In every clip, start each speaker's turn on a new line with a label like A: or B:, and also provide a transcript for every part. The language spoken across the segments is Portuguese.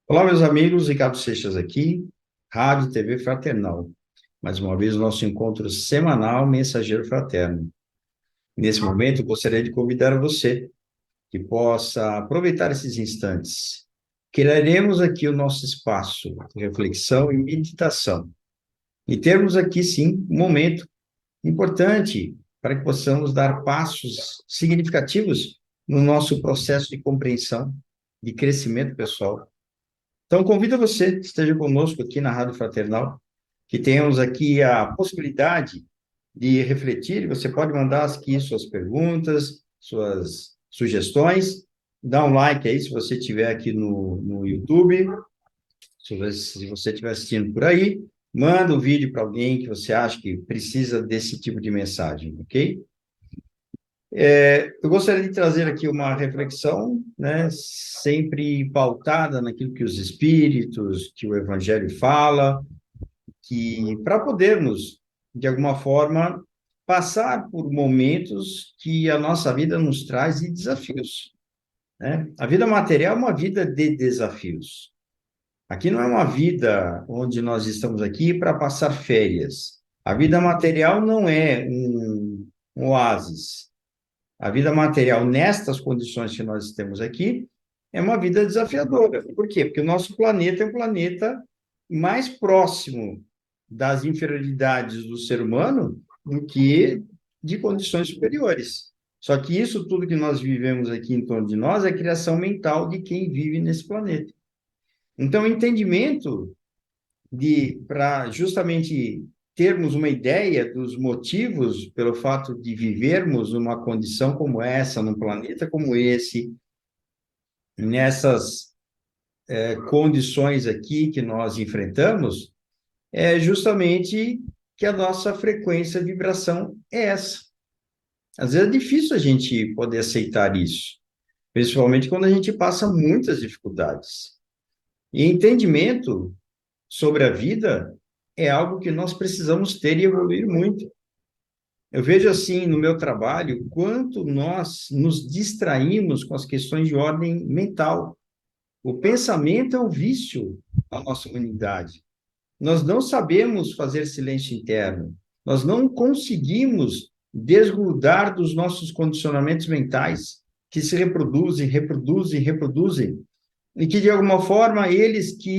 A: Olá, meus amigos, Ricardo Seixas aqui, Rádio e TV Fraternal. Mais uma vez, o nosso encontro semanal Mensageiro Fraterno. Nesse momento, eu gostaria de convidar você que possa aproveitar esses instantes. Criaremos aqui o nosso espaço de reflexão e meditação. E termos aqui, sim, um momento importante para que possamos dar passos significativos no nosso processo de compreensão, de crescimento pessoal. Então, convido você que esteja conosco aqui na Rádio Fraternal, que tenhamos aqui a possibilidade de refletir. Você pode mandar aqui suas perguntas, suas sugestões, dá um like aí se você estiver aqui no YouTube, se você estiver assistindo por aí, manda um vídeo para alguém que você acha que precisa desse tipo de mensagem, ok? Eu gostaria de trazer aqui uma reflexão, né, sempre pautada naquilo que os espíritos, que o Evangelho fala, que para podermos, de alguma forma, passar por momentos que a nossa vida nos traz de desafios, né? A vida material é uma vida de desafios. Aqui não é uma vida onde nós estamos aqui para passar férias. A vida material não é um oásis. A vida material, nestas condições que nós temos aqui, é uma vida desafiadora. Por quê? Porque o nosso planeta é um planeta mais próximo das inferioridades do ser humano do que de condições superiores. Só que isso tudo que nós vivemos aqui em torno de nós é a criação mental de quem vive nesse planeta. Então, o entendimento para justamente termos uma ideia dos motivos pelo fato de vivermos numa condição como essa, num planeta como esse, nessas condições aqui que nós enfrentamos, é justamente que a nossa frequência de vibração é essa. Às vezes é difícil a gente poder aceitar isso, principalmente quando a gente passa muitas dificuldades. E entendimento sobre a vida é algo que nós precisamos ter e evoluir muito. Eu vejo assim no meu trabalho quanto nós nos distraímos com as questões de ordem mental. O pensamento é um vício da nossa humanidade. Nós não sabemos fazer silêncio interno. Nós não conseguimos desgrudar dos nossos condicionamentos mentais que se reproduzem, reproduzem, reproduzem e que de alguma forma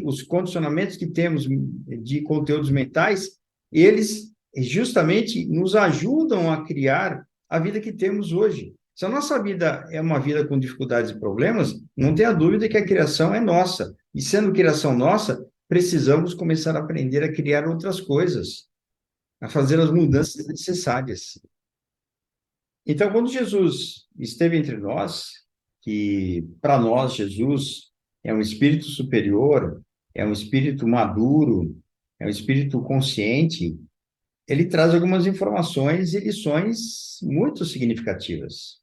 A: os condicionamentos que temos de conteúdos mentais, eles justamente nos ajudam a criar a vida que temos hoje. Se a nossa vida é uma vida com dificuldades e problemas, não tenha dúvida que a criação é nossa. E sendo criação nossa, precisamos começar a aprender a criar outras coisas, a fazer as mudanças necessárias. Então, quando Jesus esteve entre nós, que para nós Jesus é um espírito superior, é um espírito maduro, é um espírito consciente, ele traz algumas informações e lições muito significativas.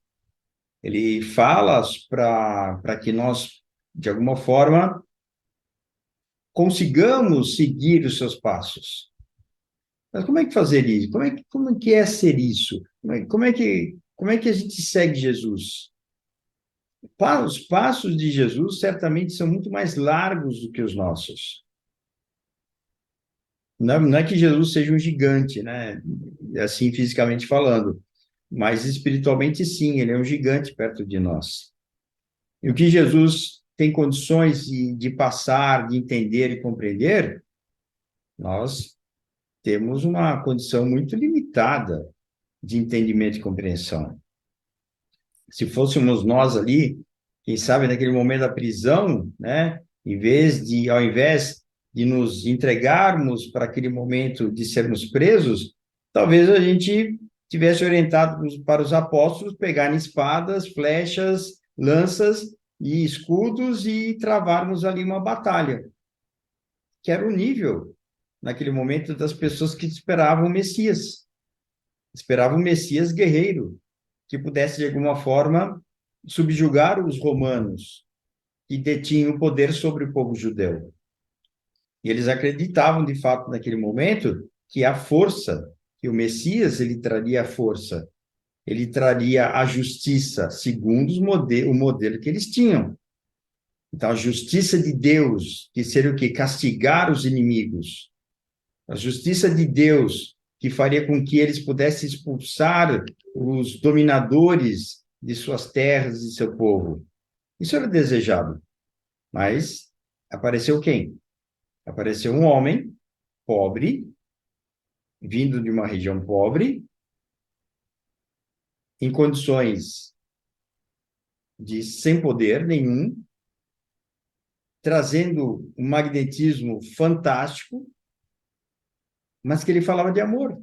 A: Ele fala para que nós, de alguma forma, consigamos seguir os seus passos. Mas como é que fazer isso? Como é que é ser isso? Como é que a gente segue Jesus? Os passos de Jesus certamente são muito mais largos do que os nossos. Não é que Jesus seja um gigante, né? Assim, fisicamente falando, mas espiritualmente, sim, ele é um gigante perto de nós. E o que Jesus tem condições de passar, de entender e compreender, nós temos uma condição muito limitada de entendimento e compreensão. Se fôssemos nós ali, quem sabe naquele momento da prisão, né, ao invés de nos entregarmos para aquele momento de sermos presos, talvez a gente tivesse orientado para os apóstolos pegarem espadas, flechas, lanças e escudos e travarmos ali uma batalha, que era o nível naquele momento das pessoas que esperavam o Messias guerreiro, que pudesse, de alguma forma, subjugar os romanos, que detinham o poder sobre o povo judeu. E eles acreditavam, de fato, naquele momento, que a força, que o Messias, ele traria a força, ele traria a justiça, segundo o modelo que eles tinham. Então, a justiça de Deus, que seria o quê? Castigar os inimigos. A justiça de Deus, que faria com que eles pudessem expulsar os dominadores de suas terras e seu povo. Isso era desejado. Mas apareceu quem? Apareceu um homem pobre, vindo de uma região pobre, em condições de sem poder nenhum, trazendo um magnetismo fantástico, mas que ele falava de amor.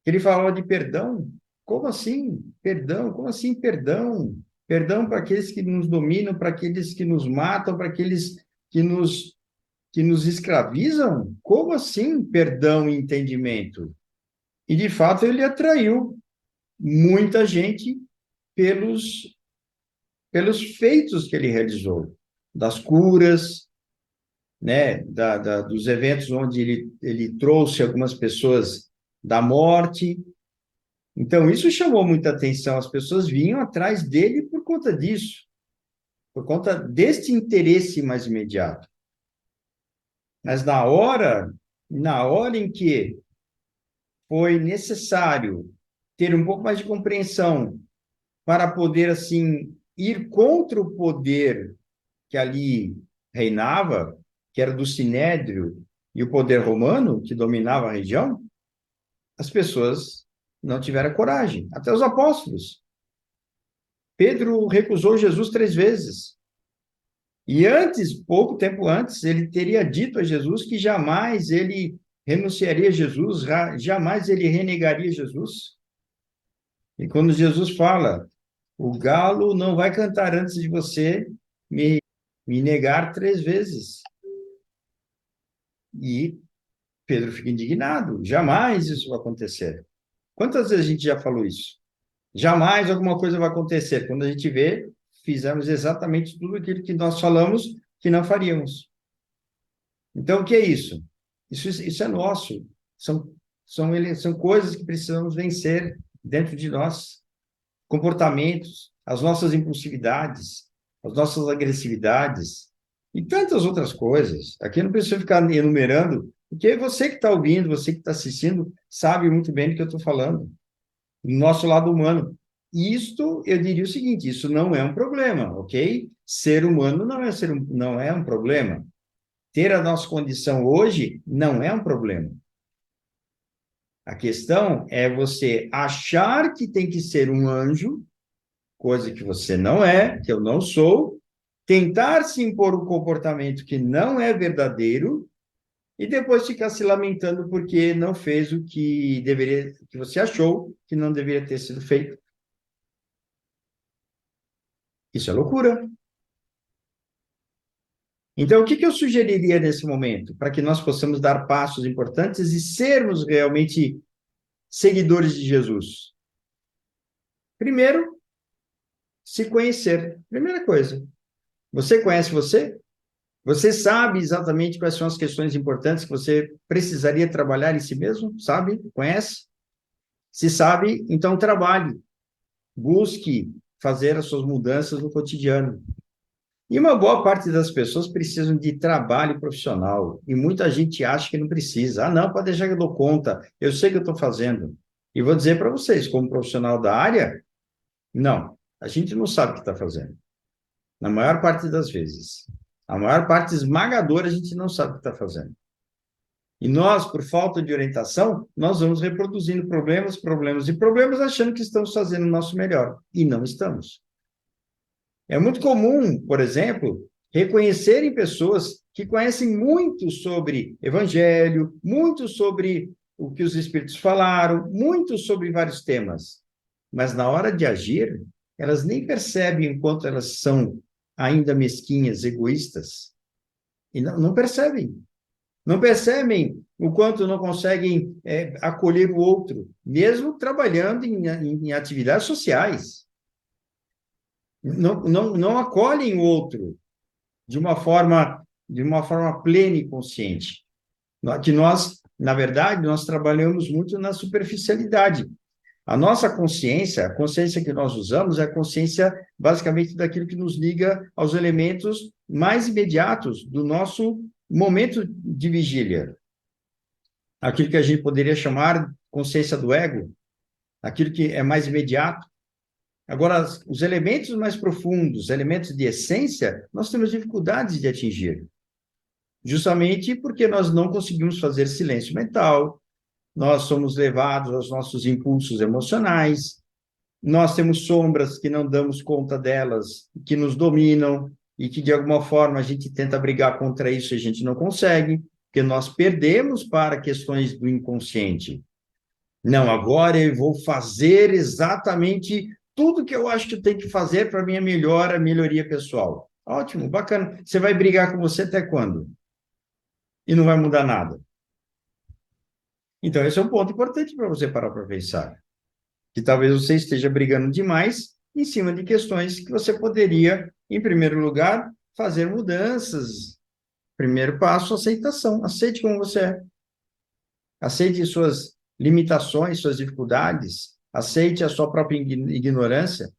A: Ele falava de perdão. Como assim? Perdão? Como assim perdão? Perdão para aqueles que nos dominam, para aqueles que nos matam, para aqueles que nos escravizam? Como assim perdão e entendimento? E, de fato, ele atraiu muita gente pelos, pelos feitos que ele realizou, das curas, né, dos eventos onde ele trouxe algumas pessoas da morte. Então, isso chamou muita atenção. As pessoas vinham atrás dele por conta disso, por conta deste interesse mais imediato. Mas na hora em que foi necessário ter um pouco mais de compreensão para poder, assim, ir contra o poder que ali reinava, que era do Sinédrio, e o poder romano, que dominava a região, as pessoas não tiveram coragem. Até os apóstolos. Pedro recusou Jesus 3 vezes. E antes, pouco tempo antes, ele teria dito a Jesus que jamais ele renunciaria a Jesus, jamais ele renegaria Jesus. E quando Jesus fala, o galo não vai cantar antes de você me negar 3 vezes. E Pedro fica indignado. Jamais isso vai acontecer. Quantas vezes a gente já falou isso? Jamais alguma coisa vai acontecer. Quando a gente vê, fizemos exatamente tudo aquilo que nós falamos que não faríamos. Então, o que é isso? Isso é nosso. São coisas que precisamos vencer dentro de nós. Comportamentos, as nossas impulsividades, as nossas agressividades e tantas outras coisas. Aqui eu não preciso ficar enumerando, porque você que está ouvindo, você que está assistindo, sabe muito bem do que eu estou falando. Do nosso lado humano. Isto, eu diria o seguinte, isso não é um problema, ok? Ser humano não é um problema. Ter a nossa condição hoje não é um problema. A questão é você achar que tem que ser um anjo, coisa que você não é, que eu não sou, tentar se impor um comportamento que não é verdadeiro e depois ficar se lamentando porque não fez o que deveria, que você achou que não deveria ter sido feito. Isso é loucura. Então, o que eu sugeriria nesse momento, para que nós possamos dar passos importantes e sermos realmente seguidores de Jesus? Primeiro, se conhecer. Primeira coisa. Você conhece você? Você sabe exatamente quais são as questões importantes que você precisaria trabalhar em si mesmo? Sabe? Conhece? Se sabe, então trabalhe. Busque fazer as suas mudanças no cotidiano. E uma boa parte das pessoas precisam de trabalho profissional. E muita gente acha que não precisa. Ah, não, pode deixar que eu dou conta. Eu sei que eu estou fazendo. E vou dizer para vocês, como profissional da área, não. A gente não sabe o que está fazendo. Na maior parte das vezes. A maior parte esmagadora, a gente não sabe o que está fazendo. E nós, por falta de orientação, nós vamos reproduzindo problemas, problemas e problemas, achando que estamos fazendo o nosso melhor. E não estamos. É muito comum, por exemplo, reconhecerem pessoas que conhecem muito sobre evangelho, muito sobre o que os espíritos falaram, muito sobre vários temas. Mas na hora de agir, elas nem percebem o quanto elas são ainda mesquinhas, egoístas. E não percebem. Não percebem o quanto não conseguem acolher o outro, mesmo trabalhando em atividades sociais. Não acolhem o outro de uma forma plena e consciente. Que nós, na verdade, nós trabalhamos muito na superficialidade. A nossa consciência, a consciência que nós usamos é a consciência basicamente daquilo que nos liga aos elementos mais imediatos do nosso momento de vigília. Aquilo que a gente poderia chamar consciência do ego, aquilo que é mais imediato. Agora, os elementos mais profundos, elementos de essência, nós temos dificuldades de atingir. Justamente porque nós não conseguimos fazer silêncio mental, nós somos levados aos nossos impulsos emocionais, nós temos sombras que não damos conta delas, que nos dominam, e que de alguma forma a gente tenta brigar contra isso e a gente não consegue, porque nós perdemos para questões do inconsciente. Não, agora eu vou fazer exatamente tudo que eu acho que eu tenho que fazer para minha melhoria pessoal. Ótimo, bacana. Você vai brigar com você até quando? E não vai mudar nada. Então, esse é um ponto importante para você parar para pensar. Que talvez você esteja brigando demais em cima de questões que você poderia, em primeiro lugar, fazer mudanças. Primeiro passo, aceitação. Aceite como você é. Aceite suas limitações, suas dificuldades. Aceite a sua própria ignorância.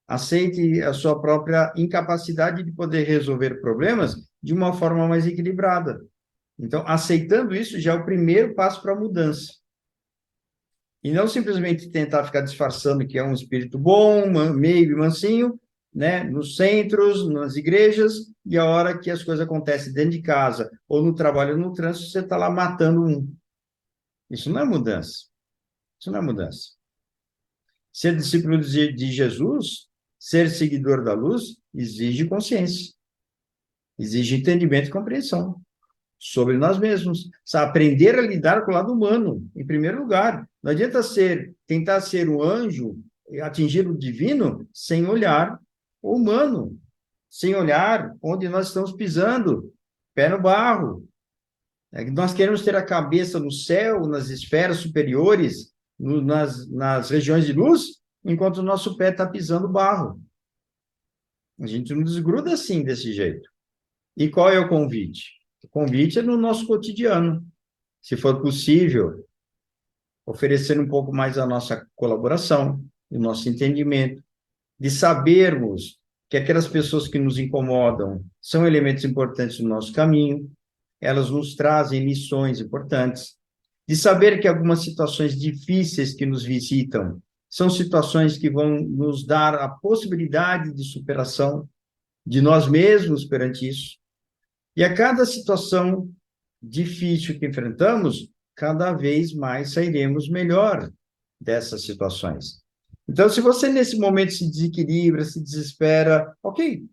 A: Aceite a sua própria incapacidade de poder resolver problemas de uma forma mais equilibrada. Então, aceitando isso já é o primeiro passo para a mudança. E não simplesmente tentar ficar disfarçando que é um espírito bom, meio e mansinho, né, nos centros, nas igrejas, e a hora que as coisas acontecem dentro de casa, ou no trabalho, ou no trânsito, você está lá matando um. Isso não é mudança. Isso não é mudança. Ser discípulo de Jesus, ser seguidor da luz, exige consciência, exige entendimento e compreensão sobre nós mesmos. Sabe? Aprender a lidar com o lado humano, em primeiro lugar. Não adianta tentar ser um anjo, atingir o divino, sem olhar o humano, sem olhar onde nós estamos pisando, pé no barro. Nós queremos ter a cabeça no céu, nas esferas superiores, nas regiões de luz, enquanto o nosso pé está pisando barro. A gente não desgruda assim, desse jeito. E qual é o convite? O convite é no nosso cotidiano. Se for possível, oferecer um pouco mais a nossa colaboração, o nosso entendimento, de sabermos que aquelas pessoas que nos incomodam são elementos importantes no nosso caminho, elas nos trazem lições importantes, de saber que algumas situações difíceis que nos visitam são situações que vão nos dar a possibilidade de superação de nós mesmos perante isso. E a cada situação difícil que enfrentamos, cada vez mais sairemos melhor dessas situações. Então, se você nesse momento se desequilibra, se desespera, ok,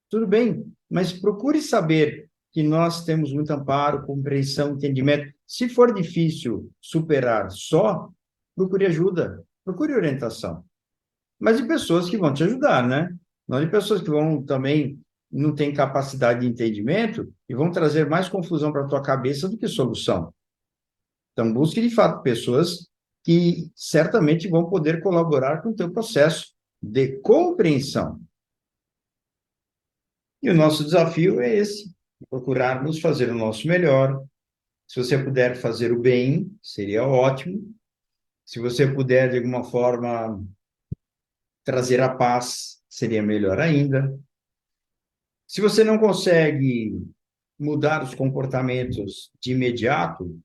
A: tudo bem, mas procure saber que nós temos muito amparo, compreensão, entendimento. Se for difícil superar só, procure ajuda, procure orientação. Mas de pessoas que vão te ajudar, né? Não de pessoas que vão também não têm capacidade de entendimento e vão trazer mais confusão para a tua cabeça do que solução. Então, busque, de fato, pessoas que certamente vão poder colaborar com o teu processo de compreensão. E o nosso desafio é esse, procurarmos fazer o nosso melhor. Se você puder fazer o bem, seria ótimo. Se você puder, de alguma forma, trazer a paz, seria melhor ainda. Se você não consegue mudar os comportamentos de imediato,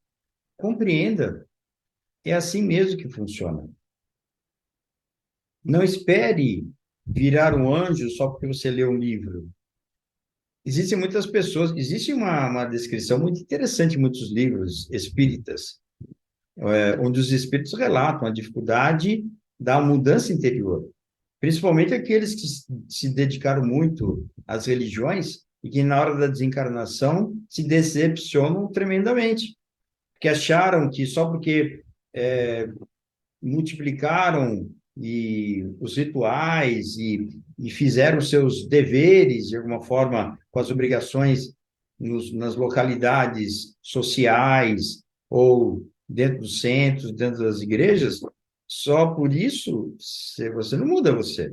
A: compreenda. É assim mesmo que funciona. Não espere virar um anjo só porque você leu um livro. Existem muitas pessoas, existe uma descrição muito interessante em muitos livros espíritas, onde os espíritos relatam a dificuldade da mudança interior, principalmente aqueles que se dedicaram muito às religiões e que na hora da desencarnação se decepcionam tremendamente, porque acharam que só porque multiplicaram os rituais e fizeram seus deveres, de alguma forma, com as obrigações nas localidades sociais ou dentro dos centros, dentro das igrejas, só por isso você não muda você.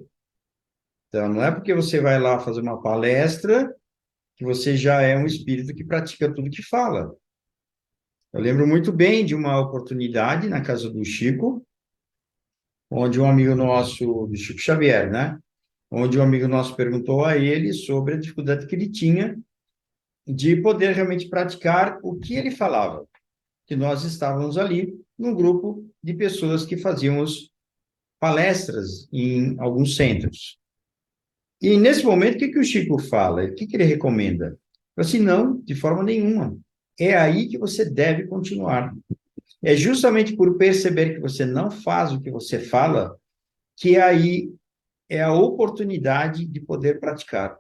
A: Então, não é porque você vai lá fazer uma palestra que você já é um espírito que pratica tudo que fala. Eu lembro muito bem de uma oportunidade na casa do Chico, onde um amigo nosso, do Chico Xavier, né? Onde um amigo nosso perguntou a ele sobre a dificuldade que ele tinha de poder realmente praticar o que ele falava, que nós estávamos ali num grupo de pessoas que fazíamos palestras em alguns centros. E nesse momento, o que o Chico fala? O que ele recomenda? Assim, não, de forma nenhuma. É aí que você deve continuar. É justamente por perceber que você não faz o que você fala, que aí é a oportunidade de poder praticar.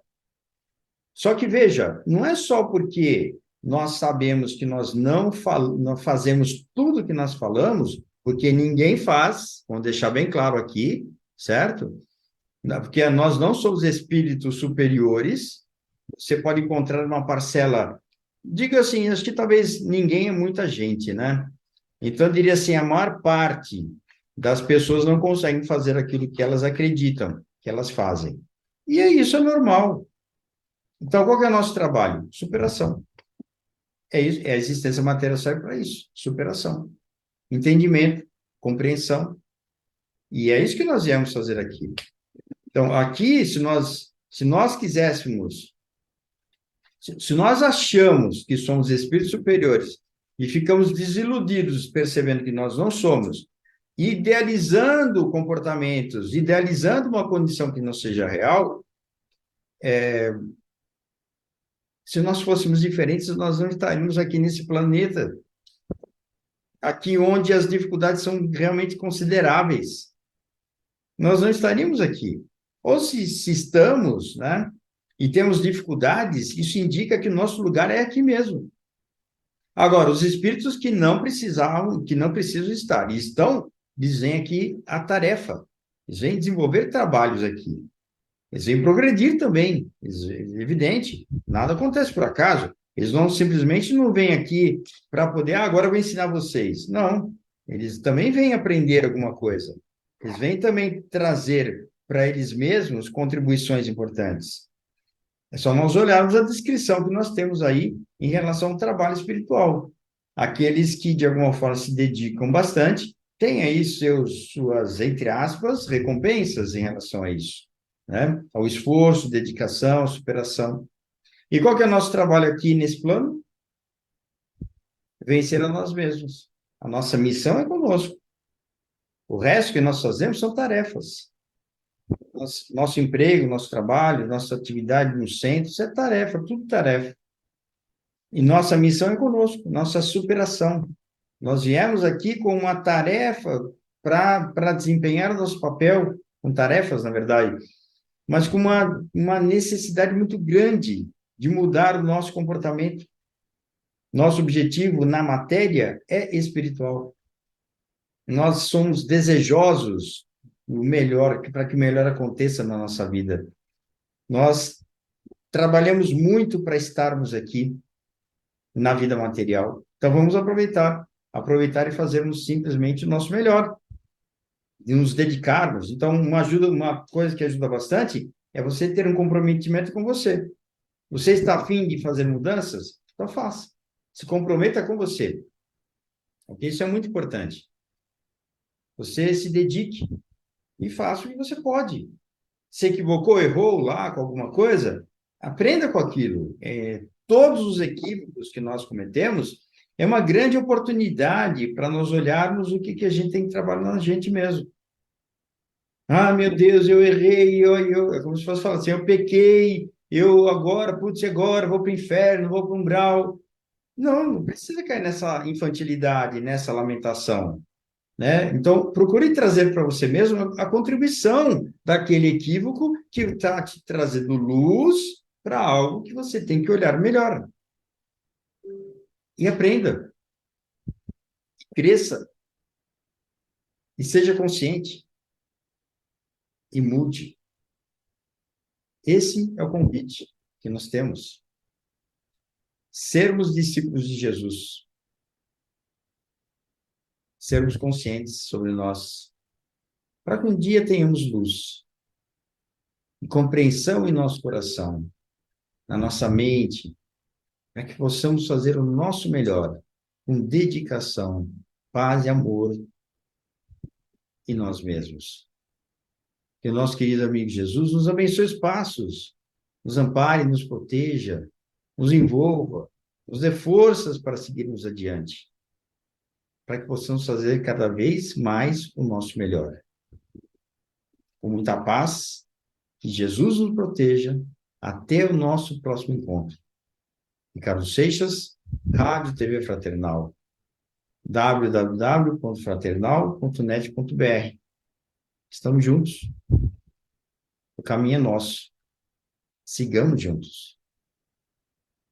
A: Só que veja, não é só porque nós sabemos que nós não fazemos tudo que nós falamos, porque ninguém faz, vamos deixar bem claro aqui, certo? Porque nós não somos espíritos superiores, você pode encontrar uma parcela, diga assim, acho que talvez ninguém é muita gente, né? Então, eu diria assim, a maior parte das pessoas não conseguem fazer aquilo que elas acreditam que elas fazem. E isso é normal. Então, qual que é o nosso trabalho? Superação. É isso, é a existência material serve para isso, superação. Entendimento, compreensão. E é isso que nós viemos fazer aqui. Então, aqui, se nós quiséssemos, se nós achamos que somos espíritos superiores e ficamos desiludidos percebendo que nós não somos, idealizando comportamentos, idealizando uma condição que não seja real, se nós fôssemos diferentes, nós não estaríamos aqui nesse planeta, aqui onde as dificuldades são realmente consideráveis. Nós não estaríamos aqui. Ou se estamos, né, e temos dificuldades, isso indica que o nosso lugar é aqui mesmo. Agora, os espíritos que não precisavam, que não precisam estar, e estão, eles vêm aqui a tarefa, eles vêm desenvolver trabalhos aqui. Eles vêm progredir também, é evidente, nada acontece por acaso. Eles não simplesmente não vêm aqui para poder, agora eu vou ensinar vocês. Não, eles também vêm aprender alguma coisa. Eles vêm também trazer para eles mesmos contribuições importantes. É só nós olharmos a descrição que nós temos aí em relação ao trabalho espiritual. Aqueles que, de alguma forma, se dedicam bastante, têm aí suas, entre aspas, recompensas em relação a isso, né? Ao esforço, dedicação, superação. E qual que é o nosso trabalho aqui nesse plano? Vencer a nós mesmos. A nossa missão é conosco. O resto que nós fazemos são tarefas. Nosso emprego, nosso trabalho, nossa atividade no centro, isso é tarefa, tudo tarefa. E nossa missão é conosco, nossa superação. Nós viemos aqui com uma tarefa para desempenhar o nosso papel, com tarefas, na verdade, mas com uma necessidade muito grande de mudar o nosso comportamento. Nosso objetivo na matéria é espiritual. Nós somos desejosos o melhor, para que o melhor aconteça na nossa vida. Nós trabalhamos muito para estarmos aqui na vida material. Então vamos aproveitar e fazermos simplesmente o nosso melhor, e nos dedicarmos. Então uma coisa que ajuda bastante é você ter um comprometimento com você. Você está afim de fazer mudanças? Então faça. Se comprometa com você. Porque isso é muito importante. Você se dedique e faça o que você pode. Se equivocou, errou lá com alguma coisa, aprenda com aquilo. Todos os equívocos que nós cometemos é uma grande oportunidade para nós olharmos o que a gente tem que trabalhar na gente mesmo. Ah, meu Deus, eu errei, é como se fosse falar assim, eu pequei, eu agora, putz, agora vou para o inferno, vou para o umbral. Não, não precisa cair nessa infantilidade, nessa lamentação, né? Então, procure trazer para você mesmo a contribuição daquele equívoco que está te trazendo luz para algo que você tem que olhar melhor. E aprenda, cresça, e seja consciente, e mude. Esse é o convite que nós temos. Sermos discípulos de Jesus, sermos conscientes sobre nós, para que um dia tenhamos luz e compreensão em nosso coração, na nossa mente, para que possamos fazer o nosso melhor, com dedicação, paz e amor, em nós mesmos. Que o nosso querido amigo Jesus nos abençoe os passos, nos ampare, nos proteja, nos envolva, nos dê forças para seguirmos adiante, para que possamos fazer cada vez mais o nosso melhor. Com muita paz, que Jesus nos proteja. Até o nosso próximo encontro. Ricardo Seixas, Rádio TV Fraternal, www.fraternal.net.br. Estamos juntos. O caminho é nosso. Sigamos juntos.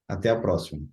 A: Até a próxima.